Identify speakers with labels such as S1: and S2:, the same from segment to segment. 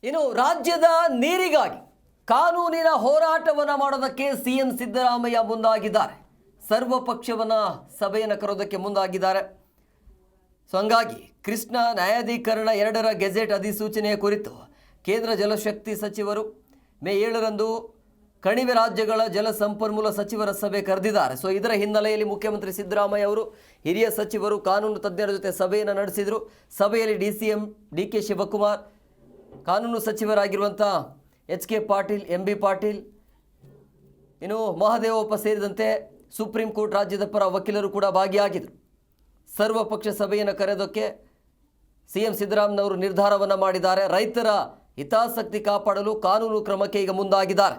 S1: ಇನ್ನು ರಾಜ್ಯದ ನೀರಿಗಾಗಿ ಕಾನೂನಿನ ಹೋರಾಟವನ್ನು ಮಾಡೋದಕ್ಕೆ ಸಿಎಂ ಸಿದ್ದರಾಮಯ್ಯ ಮುಂದಾಗಿದ್ದಾರೆ. ಸರ್ವಪಕ್ಷವನ್ನ ಸಭೆಯನ್ನು ಕರೆಯೋದಕ್ಕೆ ಮುಂದಾಗಿದ್ದಾರೆ. ಸೊ ಹಂಗಾಗಿ ಕೃಷ್ಣ ನ್ಯಾಯಾಧೀಕರಣ 2ರ ಗೆಜೆಟ್ ಅಧಿಸೂಚನೆಯ ಕುರಿತು ಕೇಂದ್ರ ಜಲಶಕ್ತಿ ಸಚಿವರು ಮೇ 7ರಂದು ಕಣಿವೆ ರಾಜ್ಯಗಳ ಜಲ ಸಂಪನ್ಮೂಲ ಸಚಿವರ ಸಭೆ ಕರೆದಿದ್ದಾರೆ. ಸೊ ಇದರ ಹಿನ್ನೆಲೆಯಲ್ಲಿ ಮುಖ್ಯಮಂತ್ರಿ ಸಿದ್ದರಾಮಯ್ಯ ಅವರು ಹಿರಿಯ ಸಚಿವರು ಕಾನೂನು ತಜ್ಞರ ಜೊತೆ ಸಭೆಯನ್ನು ನಡೆಸಿದರು. ಸಭೆಯಲ್ಲಿ DCM DK ಶಿವಕುಮಾರ್, ಕಾನೂನು ಸಚಿವರಾಗಿರುವಂಥ HK ಪಾಟೀಲ್, MB ಪಾಟೀಲ್, ಇನ್ನು ಮಹದೇವಪ್ಪ ಸೇರಿದಂತೆ ಸುಪ್ರೀಂ ಕೋರ್ಟ್ ರಾಜ್ಯದ ಪರ ವಕೀಲರು ಕೂಡ ಭಾಗಿಯಾಗಿದ್ದರು. ಸರ್ವಪಕ್ಷ ಸಭೆಯನ್ನು ಕರೆಯೋದಕ್ಕೆ ಸಿಎಂ ಸಿದ್ದರಾಮಯ್ಯನವರು ನಿರ್ಧಾರವನ್ನು ಮಾಡಿದ್ದಾರೆ. ರೈತರ ಹಿತಾಸಕ್ತಿ ಕಾಪಾಡಲು ಕಾನೂನು ಕ್ರಮಕ್ಕೆ ಈಗ ಮುಂದಾಗಿದ್ದಾರೆ.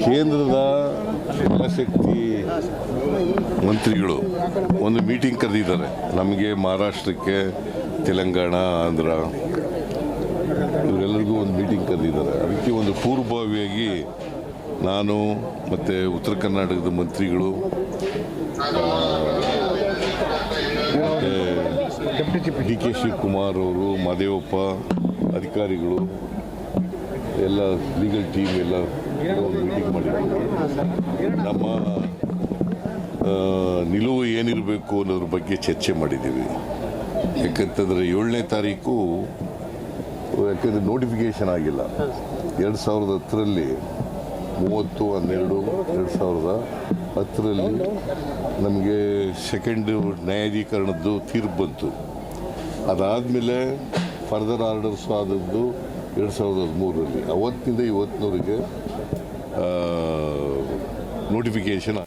S2: ಕೇಂದ್ರದ ಜಲಶಕ್ತಿ ಮಂತ್ರಿಗಳು ಒಂದು ಮೀಟಿಂಗ್ ಕರೆದಿದ್ದಾರೆ. ನಮಗೆ ಮಹಾರಾಷ್ಟ್ರಕ್ಕೆ, ತೆಲಂಗಾಣ, ಆಂಧ್ರ ಇವರೆಲ್ಲರಿಗೂ ಒಂದು ಮೀಟಿಂಗ್ ಕರೆದಿದ್ದಾರೆ. ಅದಕ್ಕೆ ಒಂದು ಪೂರ್ವಭಾವಿಯಾಗಿ ನಾನು ಮತ್ತು ಉತ್ತರ ಕರ್ನಾಟಕದ ಮಂತ್ರಿಗಳು ಮತ್ತು DK ಶಿವಕುಮಾರ್ ಅವರು, ಮಹದೇವಪ್ಪ ಅಧಿಕಾರಿಗಳು ಎಲ್ಲ ಲೀಗಲ್ ಟೀಮ್ ಎಲ್ಲ ಒಂದು ಮೀಟಿಂಗ್ ಮಾಡಿದ್ದೀವಿ. ನಮ್ಮ ನಿಲುವು ಏನಿರಬೇಕು ಅನ್ನೋದ್ರ ಬಗ್ಗೆ ಚರ್ಚೆ ಮಾಡಿದ್ದೀವಿ. ಯಾಕಂತಂದರೆ 7ನೇ ತಾರೀಕು ಯಾಕಂದರೆ ನೋಟಿಫಿಕೇಷನ್ ಆಗಿಲ್ಲ. 2010ರಲ್ಲಿ 30/12/2010ರಲ್ಲಿ ನಮಗೆ ಸೆಕೆಂಡ್ ನ್ಯಾಯಾಧೀಕರಣದ್ದು ತೀರ್ಪು ಬಂತು. ಅದಾದಮೇಲೆ ಫರ್ದರ್ ಆರ್ಡರ್ಸ್ ಆದದ್ದು 2013ರಲ್ಲಿ. ಅವತ್ತಿನಿಂದ ಇವತ್ತಿನವರೆಗೆ ನೋಟಿಫಿಕೇಷನ್